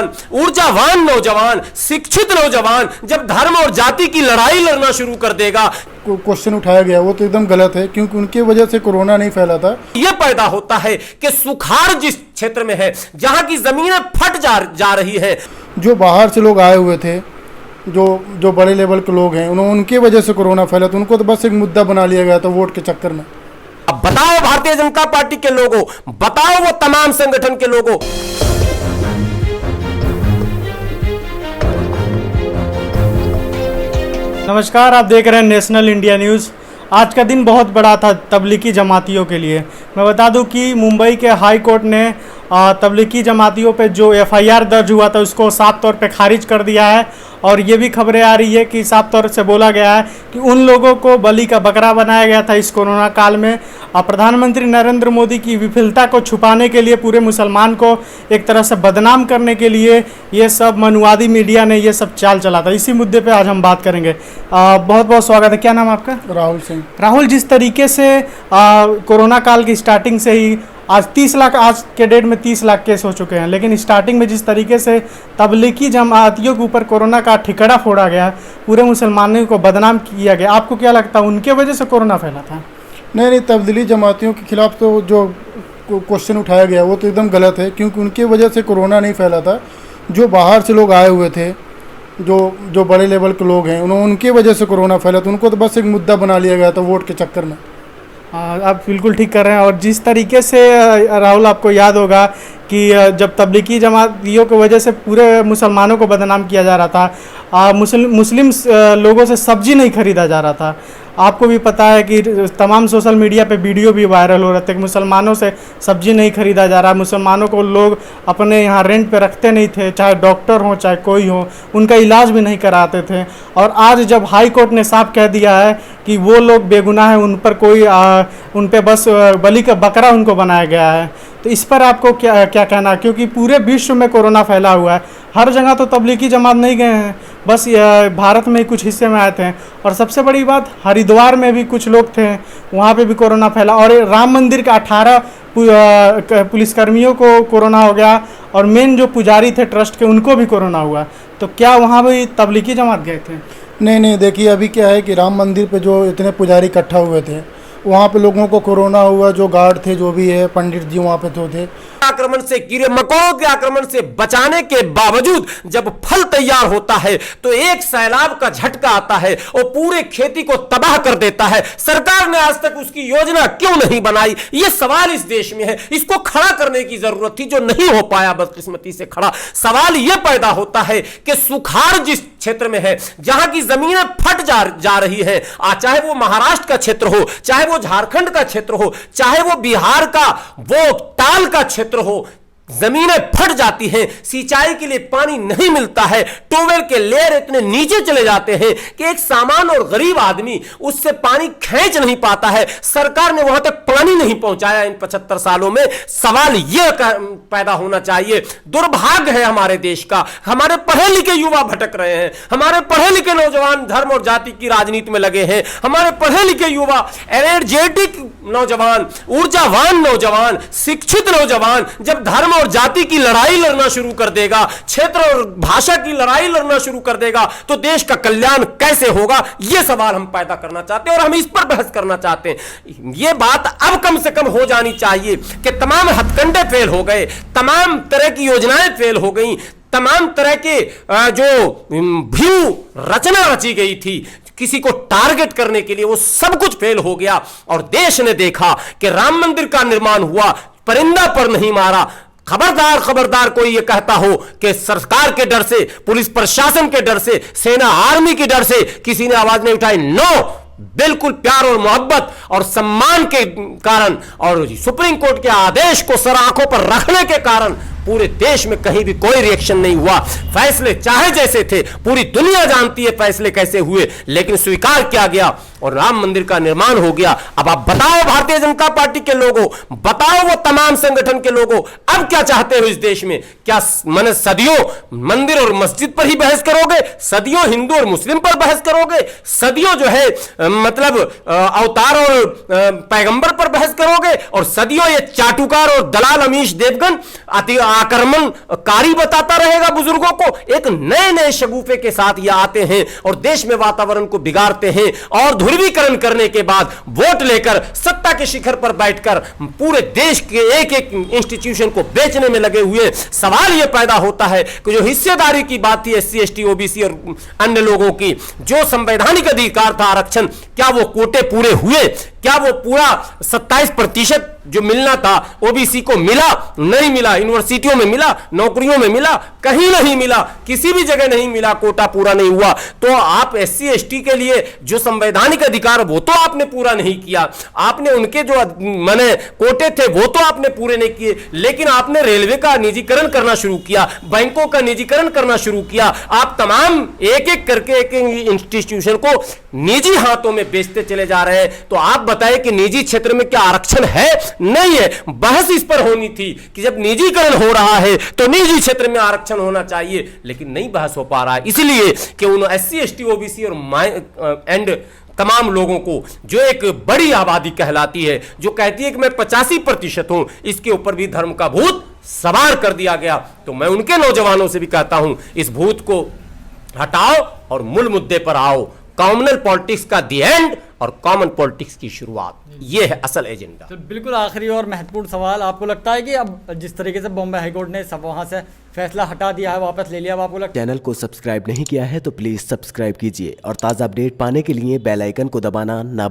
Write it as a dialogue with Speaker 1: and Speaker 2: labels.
Speaker 1: नौजवान, ऊर्जावान नौजवान, शिक्षित नौजवान जब धर्म और जाति की लड़ाई लड़ना शुरू कर देगा,
Speaker 2: क्वेश्चन उठाया गया वो तो एकदम गलत है, क्योंकि उनकी वजह से कोरोना नहीं फैला था।
Speaker 1: यह पैदा होता है कि सुखाड़ जिस क्षेत्र में है, जहां की जमीनें फट जा रही है,
Speaker 2: जो बाहर से लोग आए हुए थे, जो बड़े लेवल के लोग हैं, उनकी वजह से कोरोना फैला, तो उनको तो बस एक मुद्दा बना लिया गया था वोट के चक्कर में।
Speaker 1: अब बताओ भारतीय जनता पार्टी के लोगों, बताओ वो तमाम संगठन के लोगों,
Speaker 3: नमस्कार, आप देख रहे हैं नेशनल इंडिया न्यूज़। आज का दिन बहुत बड़ा था तबलीगी जमातियों के लिए। मैं बता दूं कि मुंबई के हाई कोर्ट ने तबलीगी जमातियों पे जो एफआईआर दर्ज हुआ था उसको साफ तौर पे खारिज कर दिया है। और ये भी खबरें आ रही है कि साफ तौर से बोला गया है कि उन लोगों को बलि का बकरा बनाया गया था इस कोरोना काल में। प्रधानमंत्री नरेंद्र मोदी की विफलता को छुपाने के लिए, पूरे मुसलमान को एक तरह से बदनाम करने के लिए ये सब मनुवादी मीडिया ने ये सब चाल चला था। इसी मुद्दे पे आज हम बात करेंगे। बहुत बहुत स्वागत है। क्या नाम आपका?
Speaker 2: राहुल सिंह।
Speaker 3: राहुल, जिस तरीके से कोरोना काल की स्टार्टिंग से ही आज 30 लाख, आज के डेट में 30 लाख केस हो चुके हैं, लेकिन स्टार्टिंग में जिस तरीके से तबलीगी जमातियों के ऊपर कोरोना का ठिकड़ा फोड़ा गया, पूरे मुसलमानों को बदनाम किया गया, आपको क्या लगता है उनके वजह से कोरोना फैला था?
Speaker 2: नहीं, तब्दीली जमातियों के खिलाफ तो जो क्वेश्चन उठाया गया वो तो एकदम गलत है, क्योंकि उनकी वजह से कोरोना नहीं फैला था। जो बाहर से लोग आए हुए थे, जो बड़े लेवल के लोग हैं, उनकी वजह से कोरोना फैला, तो उनको तो बस एक मुद्दा बना लिया गया था वोट के चक्कर में।
Speaker 3: आप बिल्कुल ठीक कर रहे हैं। और जिस तरीके से राहुल, आपको याद होगा कि जब तबलीगी जमातियों की वजह से पूरे मुसलमानों को बदनाम किया जा रहा था, मुस्लिम लोगों से सब्जी नहीं खरीदा जा रहा था। आपको भी पता है कि तमाम सोशल मीडिया पे वीडियो भी वायरल हो रहे थे कि मुसलमानों से सब्जी नहीं खरीदा जा रहा, मुसलमानों को लोग अपने यहाँ रेंट पे रखते नहीं थे, चाहे डॉक्टर हो चाहे कोई हो, उनका इलाज भी नहीं कराते थे। और आज जब हाई कोर्ट ने साफ कह दिया है कि वो लोग बेगुनाह हैं, उन पर कोई उन पे बस बलि का बकरा उनको बनाया गया है, तो इस पर आपको क्या कहना? क्योंकि पूरे विश्व में कोरोना फैला हुआ है, हर जगह तो तबलीगी जमात नहीं गए हैं, बस भारत में कुछ हिस्से में आए थे। और सबसे बड़ी बात, हरिद्वार में भी कुछ लोग थे, वहाँ पे भी कोरोना फैला। और राम मंदिर के 18 पुलिसकर्मियों को कोरोना हो गया, और मेन जो पुजारी थे ट्रस्ट के, उनको भी कोरोना हुआ। तो क्या वहाँ भी तबलीगी जमात गए थे?
Speaker 2: नहीं, देखिए अभी क्या है कि राम मंदिर पे जो इतने पुजारी इकट्ठा हुए थे, वहाँ पे लोगों को कोरोना हुआ, जो गार्ड थे, जो भी है, पंडित जी वहाँ पे तो थे।
Speaker 1: आक्रमण से, कीड़े मकोड़ों के आक्रमण से बचाने के बावजूद जब फल तैयार होता है तो एक सैलाब का झटका आता है और पूरे खेती को तबाह कर देता है। सरकार ने आज तक उसकी योजना क्यों नहीं बनाई? यह सवाल इस देश में है। इसको खड़ा करने की जरूरत थी, जो नहीं हो पाया बदकिस्मती से खड़ा। सवाल यह पैदा होता है कि सुखाड़ जिस क्षेत्र में है, जहां की जमीनें फट जा रही है, चाहे वो महाराष्ट्र का क्षेत्र हो, चाहे वो झारखंड का क्षेत्र हो, चाहे वो बिहार का वो ताल का क्षेत्र हो, जमीनें फट जाती हैं, सिंचाई के लिए पानी नहीं मिलता है, ट्यूबवेल के लेयर इतने नीचे चले जाते हैं कि एक सामान्य और गरीब आदमी उससे पानी खींच नहीं पाता है। सरकार ने वहां तक पानी नहीं पहुंचाया इन 75 सालों में। सवाल यह पैदा होना चाहिए, दुर्भाग्य है हमारे देश का, हमारे पढ़े लिखे युवा भटक रहे हैं, हमारे पढ़े लिखे नौजवान धर्म और जाति की राजनीति में लगे हैं, हमारे पढ़े लिखे युवा एनर्जेटिक नौजवान, ऊर्जावान नौजवान, शिक्षित नौजवान जब धर्म और जाति की लड़ाई लड़ना शुरू कर देगा, क्षेत्र और भाषा की लड़ाई लड़ना शुरू कर देगा, तो देश का कल्याण कैसे होगा? यह सवाल हम पैदा करना चाहते हैं और हम इस पर बहस करना चाहते हैं। यह बात अब कम से कम हो जानी चाहिए कि तमाम हथकंडे फेल हो गए, तमाम तरह की योजनाएं फेल हो गई, तमाम तरह के जो व्यू रचना रची गई थी किसी को टारगेट करने के लिए, वो सब कुछ फेल हो गया। और देश ने देखा कि राम मंदिर का निर्माण हुआ, परिंदा पर नहीं मारा। खबरदार खबरदार कोई ये कहता हो कि सरकार के डर से, पुलिस प्रशासन के डर से, सेना आर्मी के डर से किसी ने आवाज नहीं उठाई। नो, बिल्कुल प्यार और मोहब्बत और सम्मान के कारण और सुप्रीम कोर्ट के आदेश को सर आंखों पर रखने के कारण पूरे देश में कहीं भी कोई रिएक्शन नहीं हुआ। फैसले चाहे जैसे थे, पूरी दुनिया जानती है फैसले कैसे हुए, लेकिन स्वीकार किया गया और राम मंदिर का निर्माण हो गया। अब आप बताओ भारतीय जनता पार्टी के लोगों, बताओ वो तमाम संगठन के लोगों, अब क्या चाहते हो इस देश में? क्या मैंने सदियों मंदिर और मस्जिद पर ही बहस करोगे? सदियों हिंदू और मुस्लिम पर बहस करोगे? सदियों जो है मतलब अवतार और पैगंबर पर बहस करोगे? और सदियों ये चाटुकार और दलाल अमीश देवगन आक्रमणकारी बताता रहेगा बुजुर्गों को? एक नए नए शगुफे के साथ ये आते हैं और देश में वातावरण को बिगाड़ते हैं और ध्रुवीकरण करने के बाद वोट लेकर सत्ता के शिखर पर बैठकर पूरे देश के एक एक इंस्टीट्यूशन को बेचने में लगे हुए। सवाल यह पैदा होता है कि जो हिस्सेदारी की बात थी एससी एसटी ओबीसी और अन्य लोगों की, जो संवैधानिक अधिकार था आरक्षण, क्या वो कोटे पूरे हुए? क्या वो पूरा 27% जो मिलना था ओबीसी को मिला? नहीं मिला। यूनिवर्सिटियों में मिला, नौकरियों में मिला, कहीं नहीं मिला, किसी भी जगह नहीं मिला, कोटा पूरा नहीं हुआ। तो आप एससी एसटी के लिए जो संवैधानिक अधिकार वो तो आपने पूरा नहीं किया, आपने उनके जो माने कोटे थे वो तो आपने पूरे नहीं किए, लेकिन आपने रेलवे का निजीकरण करना शुरू किया, बैंकों का निजीकरण करना शुरू किया। आप तमाम एक एक करके एक इंस्टीट्यूशन को निजी हाथों में बेचते चले जा रहे हैं। तो आप बताएं कि निजी क्षेत्र में क्या आरक्षण है? नहीं है। बहस इस पर होनी थी कि जब निजीकरण हो रहा है तो निजी क्षेत्र में आरक्षण होना चाहिए, लेकिन नहीं बहस हो पा रहा है, इसलिए कि उन एससी एसटी ओबीसी और एंड तमाम लोगों को जो एक बड़ी आबादी कहलाती है, जो कहती है कि मैं 85% हूं, इसके ऊपर भी धर्म का भूत सवार कर दिया गया। तो मैं उनके नौजवानों से भी कहता हूं, इस भूत को हटाओ और मूल मुद्दे पर आओ। कॉमनल पॉलिटिक्स का दी एंड और कॉमन पॉलिटिक्स की शुरुआत, ये है असल एजेंडा।
Speaker 4: तो बिल्कुल आखिरी और महत्वपूर्ण सवाल, आपको लगता है कि अब जिस तरीके से बॉम्बे हाईकोर्ट ने सब वहां से फैसला हटा दिया है, वापस ले लिया, अब आपको लगता है?
Speaker 5: चैनल को सब्सक्राइब नहीं किया है तो प्लीज़ सब्सक्राइब कीजिए और ताज़ा अपडेट पाने के लिए बेल आइकन को दबाना ना भूलें।